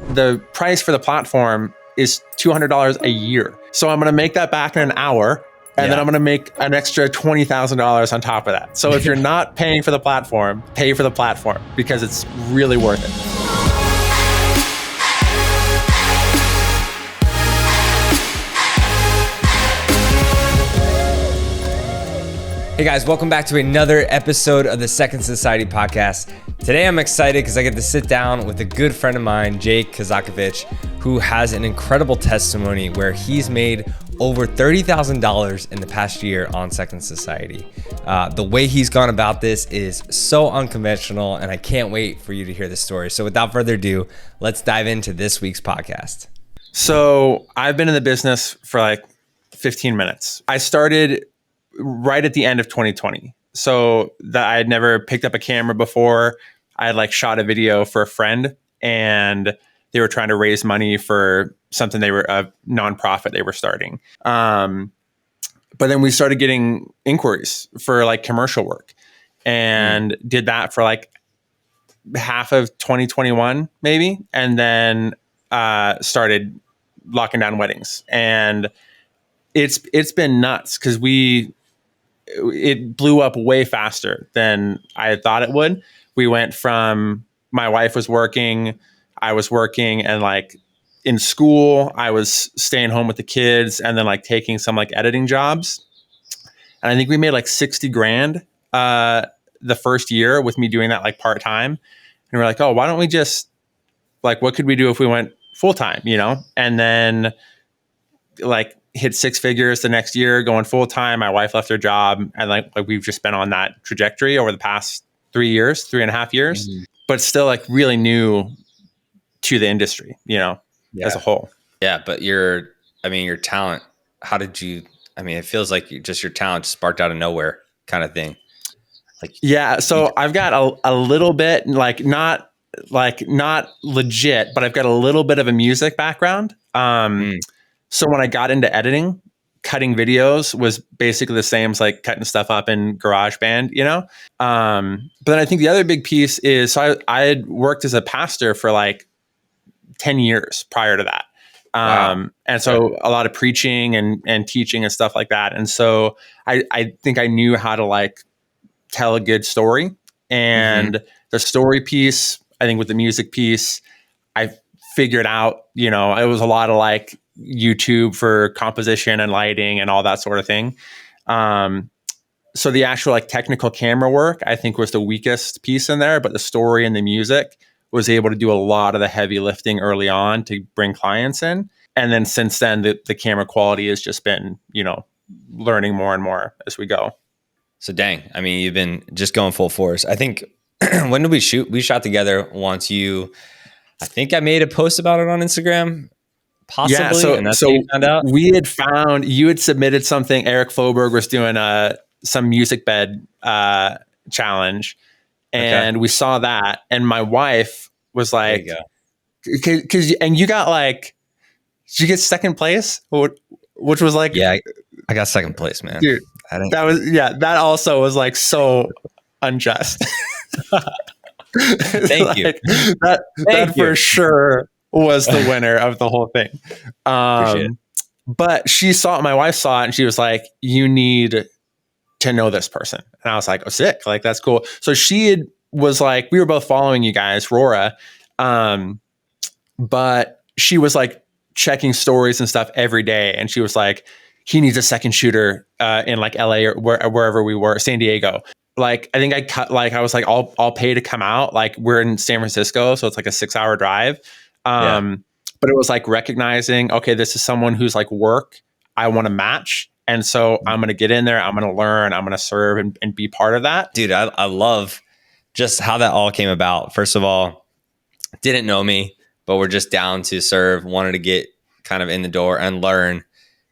The price for the platform is $200 a year. So I'm going to make that back in an hour. And then I'm going to make an extra $20,000 on top of that. So if you're not paying for the platform, pay for the platform because it's really worth it. Hey guys, welcome back to another episode of the Second Society podcast. Today I'm excited because I get to sit down with a good friend of mine, Jake Kazakevich, who has an incredible testimony where he's made over $30,000 in the past year on Second Society. The way he's gone about this is so unconventional, and I can't wait for you to hear the story. So without further ado, let's dive into this week's podcast. So I've been in the business for like 15 minutes. I started right at the end of 2020. So that I had never picked up a camera before. I had like shot a video for a friend and they were trying to raise money for something a nonprofit they were starting. But then we started getting inquiries for like commercial work and did that for like half of 2021 maybe. And then started locking down weddings. And it's been nuts because it blew up way faster than I had thought it would. We went from my wife was working, I was working, and like in school, I was staying home with the kids and then like taking some like editing jobs. And I think we made like 60 grand the first year with me doing that like part time. And we're like, oh, why don't we just like, what could we do if we went full time, you know? And then like hit six figures the next year going full time. My wife left her job and like we've just been on that trajectory over the past 3.5 years, but still like really new to the industry, you know, as a whole. Yeah. But your talent, it feels like your talent sparked out of nowhere kind of thing. So I've got a little bit not legit, but I've got a little bit of a music background. So when I got into editing, cutting videos was basically the same as like cutting stuff up in GarageBand, you know? But then I think the other big piece is, so I had worked as a pastor for like 10 years prior to that. Wow. And so a lot of preaching and teaching and stuff like that. And so I think I knew how to like tell a good story. And the story piece, I think with the music piece, I figured out, you know, it was a lot of like YouTube for composition and lighting and all that sort of thing. So the actual like technical camera work, I think was the weakest piece in there, but the story and the music was able to do a lot of the heavy lifting early on to bring clients in. And then since then, the camera quality has just been, you know, learning more and more as we go. So dang, I mean, you've been just going full force. I think, when did we shoot? We shot together once. I think I made a post about it on Instagram. Possibly, yeah, and that's how you found out? We had found, you had submitted something, Eric Floberg was doing some music bed challenge, and we saw that, and my wife was like, and you got like, did you get second place? Which was like... Yeah, I got second place, man. Dude, that also was like so unjust. Thank you. That for sure was the winner of the whole thing. But my wife saw it and she was like, you need to know this person. And I was like, oh, sick. Like, that's cool. So was like, we were both following you guys, Rora. But she was like checking stories and stuff every day. And she was like, he needs a second shooter in like LA or wherever we were, San Diego. Like, I think I was like, I'll pay to come out. Like, we're in San Francisco, so it's like a 6-hour drive. But it was like recognizing, okay, this is someone who's like work I want to match. And so I'm going to get in there. I'm going to learn. I'm going to serve and be part of that. Dude, I love just how that all came about. First of all, didn't know me, but we're just down to serve, wanted to get kind of in the door and learn.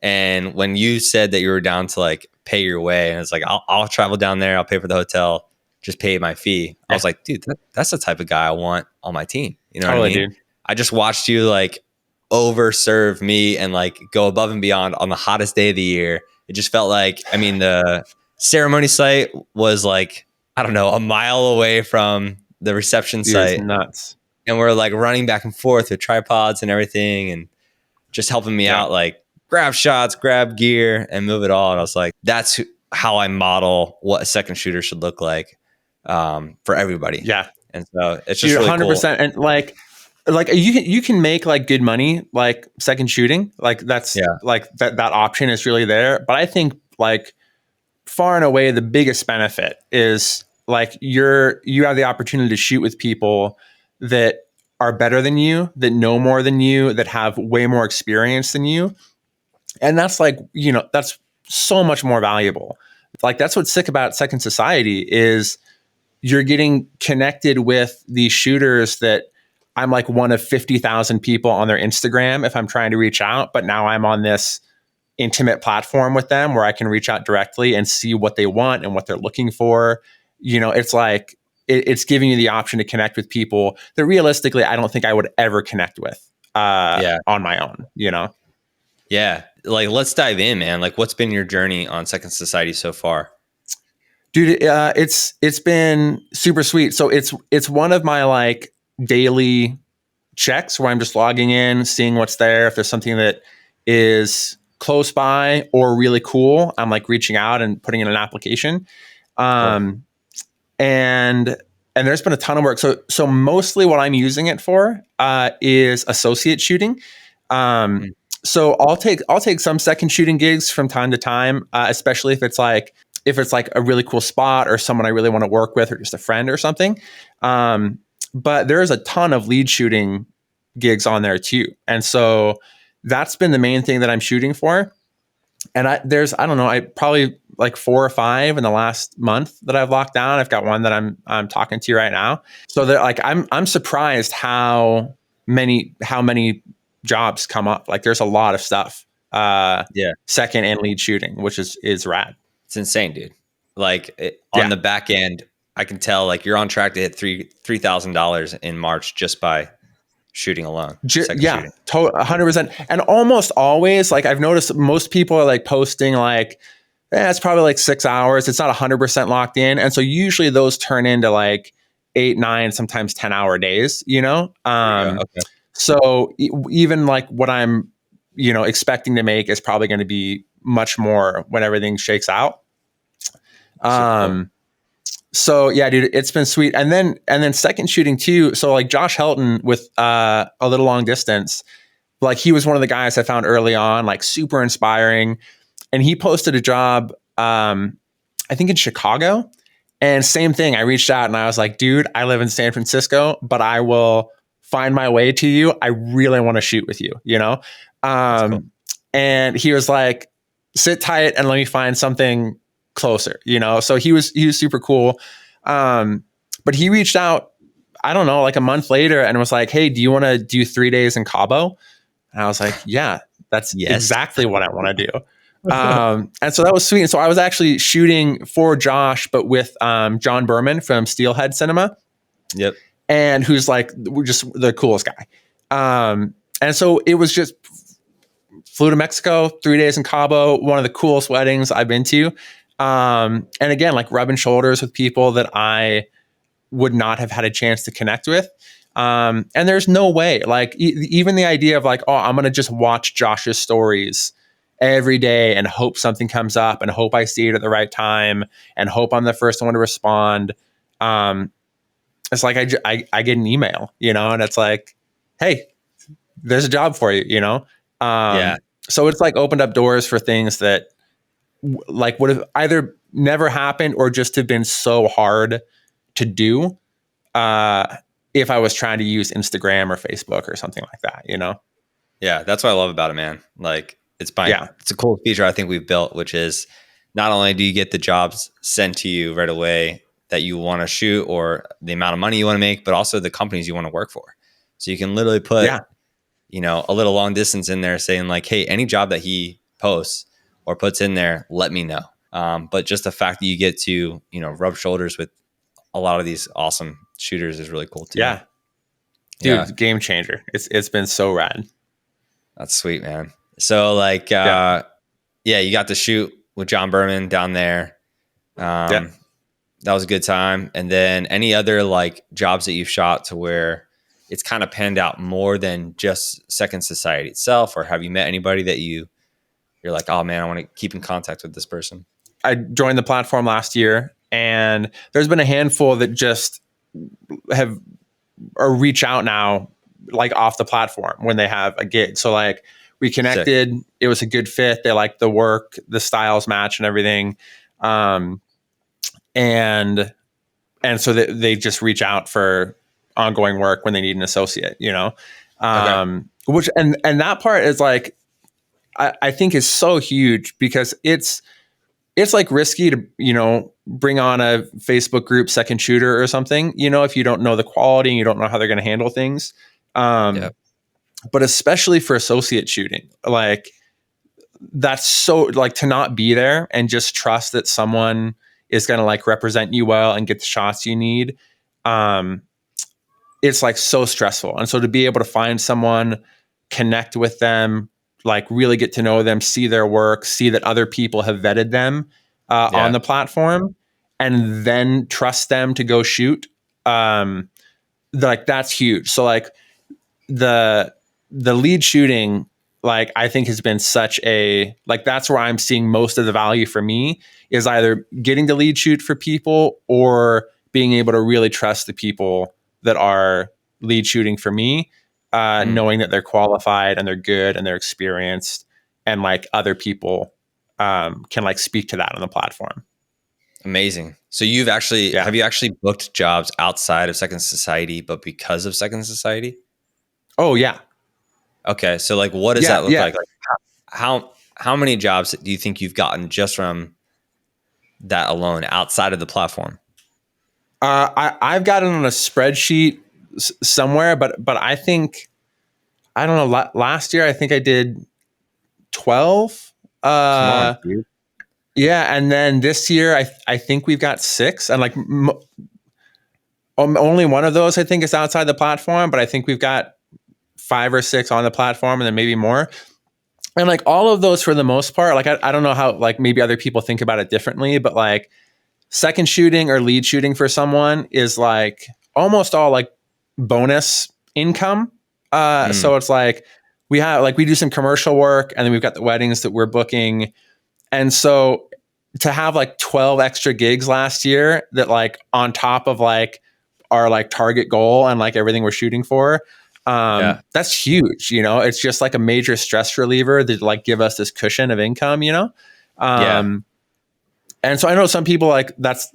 And when you said that you were down to like pay your way, and it's like, I'll travel down there. I'll pay for the hotel, just pay my fee. I was like, dude, that's the type of guy I want on my team. You know what I mean? Dude. I just watched you like overserve me and like go above and beyond on the hottest day of the year. It just felt like, I mean, the ceremony site was like, I don't know, a mile away from the reception site. It's nuts. and we're like running back and forth with tripods and everything, and just helping me out, like grab shots, grab gear, and move it all. And I was like, that's how I model what a second shooter should look like for everybody. Yeah. And so it's just Dude, really 100%. cool. And like you can make like good money, like second shooting, like that's like that option is really there. But I think like far and away the biggest benefit is like you have the opportunity to shoot with people that are better than you, that know more than you, that have way more experience than you. And that's like, that's so much more valuable. Like that's what's sick about Second Society is you're getting connected with these shooters that I'm like one of 50,000 people on their Instagram if I'm trying to reach out, but now I'm on this intimate platform with them where I can reach out directly and see what they want and what they're looking for. It's like it's giving you the option to connect with people that realistically I don't think I would ever connect with on my own, Yeah. Like, let's dive in, man. Like, what's been your journey on Second Society so far? Dude, it's been super sweet. So it's one of my like daily checks where I'm just logging in, seeing what's there. If there's something that is close by or really cool, I'm like reaching out and putting in an application. Cool. And there's been a ton of work. So mostly what I'm using it for is associate shooting. So I'll take some second shooting gigs from time to time, especially if it's like a really cool spot or someone I really want to work with or just a friend or something. But there's a ton of lead shooting gigs on there too. And so that's been the main thing that I'm shooting for. And I don't know, I probably like 4 or 5 in the last month that I've locked down. I've got one that I'm talking to right now. So that like I'm surprised how many jobs come up. Like there's a lot of stuff. Second and lead shooting, which is rad. It's insane, dude. Like on the back end, I can tell like you're on track to hit $3,000 in March just by shooting alone. Shooting. 100%. And almost always, like I've noticed most people are like posting like, it's probably like 6 hours. It's not 100% locked in. And so usually those turn into like 8, 9, sometimes 10-hour days, Okay. So even like what I'm, expecting to make is probably going to be much more when everything shakes out. So yeah, dude, it's been sweet. And then second shooting too. So like Josh Helton with A Little Long Distance, like he was one of the guys I found early on, like super inspiring. And he posted a job, I think in Chicago. And same thing. I reached out and I was like, dude, I live in San Francisco, but I will find my way to you. I really want to shoot with you, Cool. And he was like, sit tight and let me find something closer, So he was super cool. But he reached out, I don't know, like a month later and was like, hey, do you want to do 3 days in Cabo? And I was like, yeah, that's exactly what I want to do. And so that was sweet. And so I was actually shooting for Josh, but with John Berman from Steelhead Cinema. Yep. And who's like just the coolest guy. And so it was just flew to Mexico, 3 days in Cabo, one of the coolest weddings I've been to. And again, like rubbing shoulders with people that I would not have had a chance to connect with. And there's no way, like even the idea of like, oh, I'm going to just watch Josh's stories every day and hope something comes up and hope I see it at the right time and hope I'm the first one to respond. It's like I get an email, and it's like, hey, there's a job for you, So it's like opened up doors for things that like would have either never happened or just have been so hard to do if I was trying to use Instagram or Facebook or something like that, Yeah, that's what I love about it, man. Like it's a cool feature I think we've built, which is not only do you get the jobs sent to you right away that you want to shoot or the amount of money you want to make, but also the companies you want to work for. So you can literally put, A Little Long Distance in there saying like, hey, any job that he posts or puts in there, let me know. But just the fact that you get to, rub shoulders with a lot of these awesome shooters is really cool too. Yeah. Dude, game changer. It's been so rad. That's sweet, man. So like, you got to shoot with John Berman down there. That was a good time. And then any other like jobs that you've shot to where it's kind of panned out more than just Second Society itself? Or have you met anybody that you're like, oh man, I want to keep in contact with this person? I joined the platform last year, and there's been a handful that just have or reach out now, like off the platform when they have a gig. So like we connected, Sick. It was a good fit. They liked the work, the styles match and everything. And so they just reach out for ongoing work when they need an associate, you know? Which, and that part is like, I think is so huge because it's like risky to, you know, bring on a Facebook group second shooter or something, you know, if you don't know the quality and you don't know how they're going to handle things. But especially for associate shooting, like that's so like to not be there and just trust that someone is going to like represent you well and get the shots you need. It's like so stressful. And so to be able to find someone, connect with them, like really get to know them, see their work, see that other people have vetted them on the platform, and then trust them to go shoot. Like that's huge. So like the lead shooting, like I think has been such a, like that's where I'm seeing most of the value for me is either getting the lead shoot for people or being able to really trust the people that are lead shooting for me. Knowing that they're qualified and they're good and they're experienced and like other people can like speak to that on the platform. Amazing. So you've actually, have you actually booked jobs outside of Second Society, but because of Second Society? Oh yeah. Okay. So like, what does that look like? Like how many jobs do you think you've gotten just from that alone outside of the platform? I've got it on a spreadsheet somewhere, but I think, I don't know, last year I think I did 12. Come on, dude. Yeah, and then this year I think we've got 6, and like only one of those I think is outside the platform, but I think we've got 5 or 6 on the platform, and then maybe more. And like all of those for the most part, like I don't know how like maybe other people think about it differently, but like second shooting or lead shooting for someone is like almost all like bonus income. So it's like we do some commercial work, and then we've got the weddings that we're booking. And so to have like 12 extra gigs last year that like on top of like our like target goal and like everything we're shooting for, that's huge. You know, it's just like a major stress reliever that like give us this cushion of income, you know? And so I know some people like that's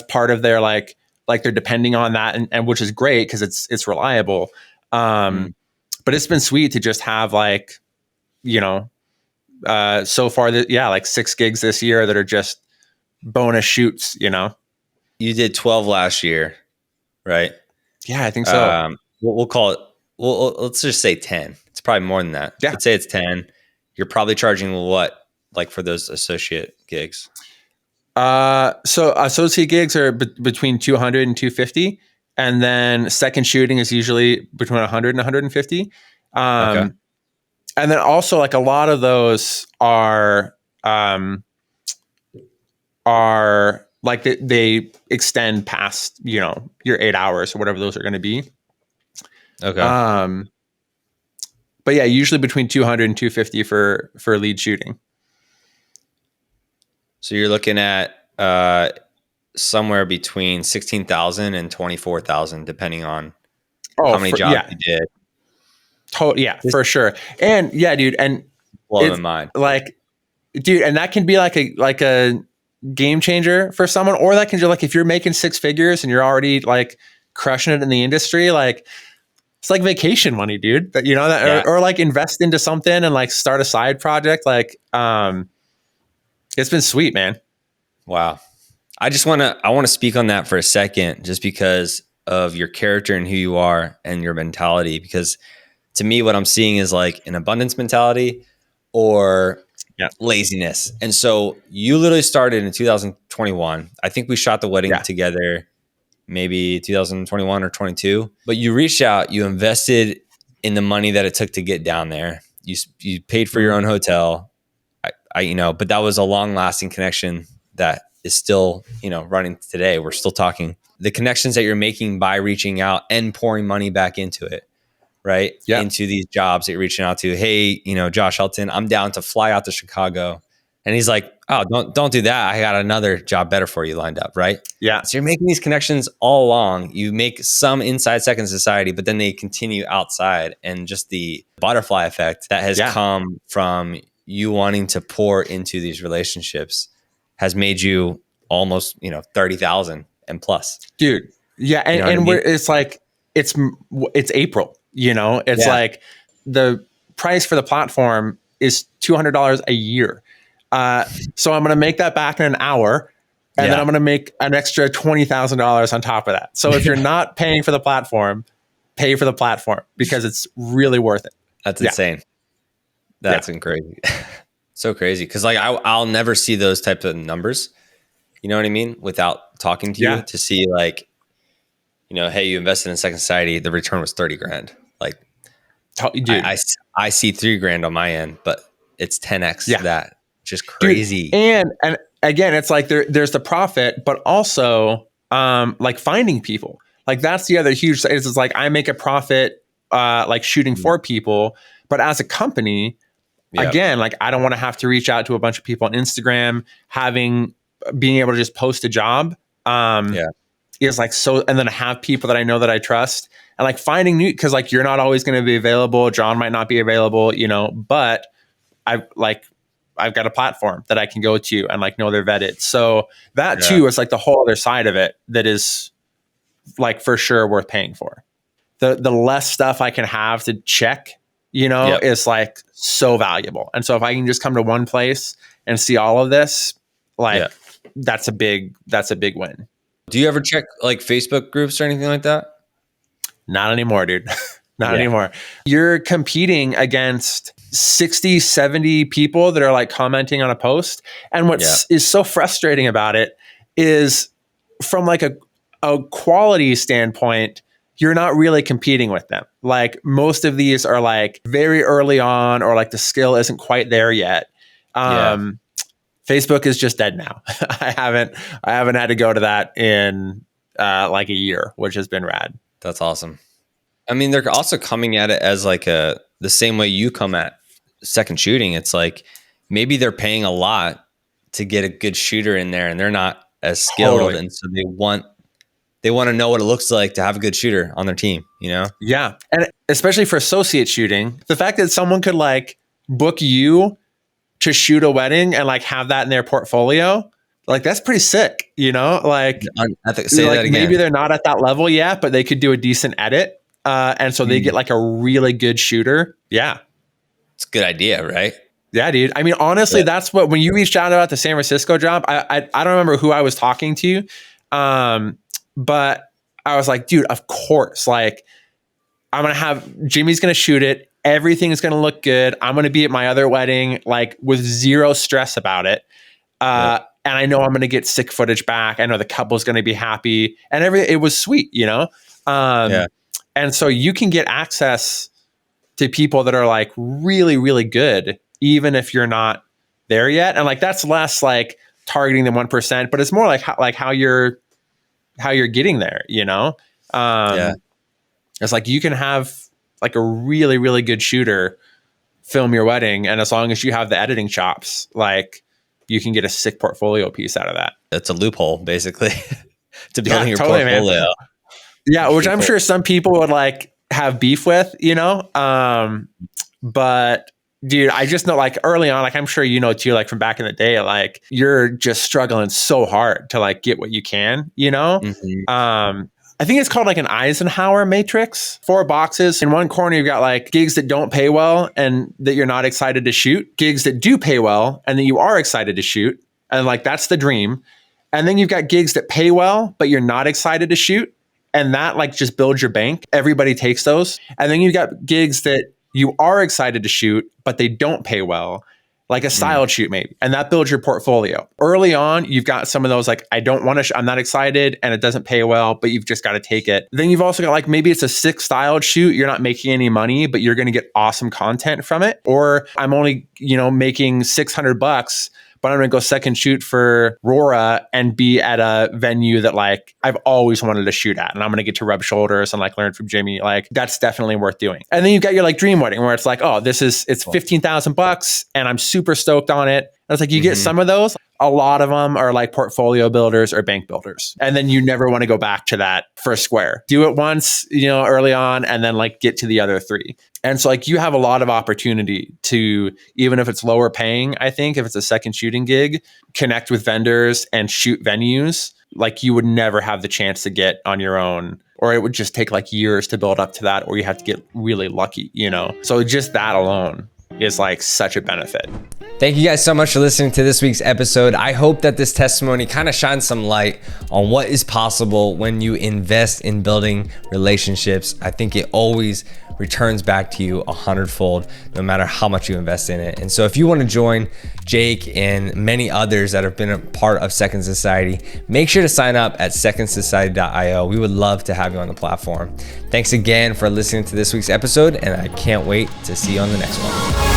part of their like they're depending on that, and which is great because it's reliable. But it's been sweet to just have like, you know, so far like 6 gigs this year that are just bonus shoots, you know. You did 12 last year, right? Yeah, I think so. We'll call it, let's just say 10. It's probably more than that. Yeah. Let's say it's 10. You're probably charging what, like for those associate gigs? So associate gigs are between 200 and 250. And then second shooting is usually between 100 and 150. And then also like a lot of those are like they extend past, you know, your 8 hours or whatever those are going to be. Okay. But yeah, usually between 200 and 250 for lead shooting. So you're looking at somewhere between 16,000 and 24,000, depending on how many jobs you did. For sure. And yeah, dude, and blowing my mind. Like, dude, and that can be like a game changer for someone, or that can just like if you're making 6 figures and you're already like crushing it in the industry, like it's like vacation money, dude. That, you know, that or like invest into something and like start a side project. Like, it's been sweet, man. Wow. I want to speak on that for a second, just because of your character and who you are and your mentality. Because to me, what I'm seeing is like an abundance mentality or laziness. And so you literally started in 2021. I think we shot the wedding together, maybe 2021 or 22. But you reached out, you invested in the money that it took to get down there. You paid for your own hotel. But that was a long lasting connection that is still, running today. We're still talking. The connections that you're making by reaching out and pouring money back into it. right? Yeah. Into these jobs that you're reaching out to. Hey, Josh Helton, I'm down to fly out to Chicago. And he's like, oh, don't do that. I got another job better for you lined up, right? Yeah. So you're making these connections all along. You make some inside Second Society, but then they continue outside. And just the butterfly effect that has come from you wanting to pour into these relationships has made you almost, 30,000 and plus. Dude. Yeah. And, it's like, it's April, it's like the price for the platform is $200 a year. So I'm going to make that back in an hour, and then I'm going to make an extra $20,000 on top of that. So if you're not paying for the platform, pay for the platform because it's really worth it. That's insane. That's crazy. So crazy. Cause like I'll never see those types of numbers, you know what I mean? Without talking to you to see like, hey, you invested in Second Society, the return was 30 grand. Like, dude, I see 3 grand on my end, but it's 10x that. Just crazy. Dude, and again, it's like there's the profit, but also like finding people. Like that's the other huge. It's like I make a profit like shooting for people, but as a company, again, like I don't want to have to reach out to a bunch of people on Instagram. Being able to just post a job is like so, and then have people that I know that I trust, and like finding new, because like you're not always going to be available. John might not be available, but I've got a platform that I can go to and like know they're vetted. So that too is like the whole other side of it that is like for sure worth paying for. The less stuff I can have to check, is like so valuable. And so if I can just come to one place and see all of this, like that's a big win. Do you ever check like Facebook groups or anything like that? Not anymore, dude. Not anymore. You're competing against 60, 70 people that are like commenting on a post. And what is so frustrating about it is from like a quality standpoint, you're not really competing with them. Like most of these are like very early on, or like the skill isn't quite there yet. Facebook is just dead now. I haven't had to go to that in like a year, which has been rad. That's awesome. I mean, they're also coming at it as like the same way you come at second shooting. It's like maybe they're paying a lot to get a good shooter in there, and they're not as skilled, and so they want to know what it looks like to have a good shooter on their team. Yeah, and especially for associate shooting, the fact that someone could like book you to shoot a wedding and like have that in their portfolio, like that's pretty sick. Like say that again. Maybe they're not at that level yet, but they could do a decent edit. And so they get like a really good shooter. Yeah. It's a good idea, right? Yeah, dude. I mean, honestly, that's what, when you reached out about the San Francisco job, I don't remember who I was talking to. But I was like, dude, of course, like Jimmy's going to shoot it. Everything is going to look good. I'm going to be at my other wedding, like with zero stress about it. And I know I'm going to get sick footage back. I know the couple's going to be happy, and it was sweet, And so you can get access to people that are like really, really good, even if you're not there yet. And like, that's less like targeting the 1%, but it's more like how you're getting there, It's like, you can have like a really, really good shooter film your wedding. And as long as you have the editing chops, like you can get a sick portfolio piece out of that. It's a loophole basically to building your portfolio. Man. Yeah, which I'm sure some people would like have beef with, but dude, I just know like early on, like I'm sure too, like from back in the day, like you're just struggling so hard to like get what you can, Mm-hmm. I think it's called like an Eisenhower matrix. 4 boxes. In one corner, you've got like gigs that don't pay well and that you're not excited to shoot, gigs that do pay well and that you are excited to shoot. And like, that's the dream. And then you've got gigs that pay well, but you're not excited to shoot. And that like just builds your bank. Everybody takes those. And then you've got gigs that you are excited to shoot, but they don't pay well, like a styled shoot maybe. And that builds your portfolio. Early on, you've got some of those like, I don't want to, I'm not excited and it doesn't pay well, but you've just got to take it. Then you've also got like, maybe it's a sick styled shoot. You're not making any money, but you're going to get awesome content from it. Or I'm only, making $600, but I'm going to go second shoot for Rora and be at a venue that like I've always wanted to shoot at. And I'm going to get to rub shoulders and like learn from Jimmy. Like that's definitely worth doing. And then you've got your like dream wedding where it's like, oh, it's $15,000 and I'm super stoked on it. And it's like, you get some of those. A lot of them are like portfolio builders or bank builders. And then you never want to go back to that first square. Do it once, early on, and then like get to the other three. And so like you have a lot of opportunity to, even if it's lower paying, I think if it's a second shooting gig, connect with vendors and shoot venues like you would never have the chance to get on your own, or it would just take like years to build up to that, or you have to get really lucky, So just that alone is like such a benefit. Thank you guys so much for listening to this week's episode. I hope that this testimony kind of shines some light on what is possible when you invest in building relationships. I think it always returns back to you 100-fold, no matter how much you invest in it. And so if you want to join Jake and many others that have been a part of Second Society, make sure to sign up at secondsociety.io. We would love to have you on the platform. Thanks again for listening to this week's episode, and I can't wait to see you on the next one.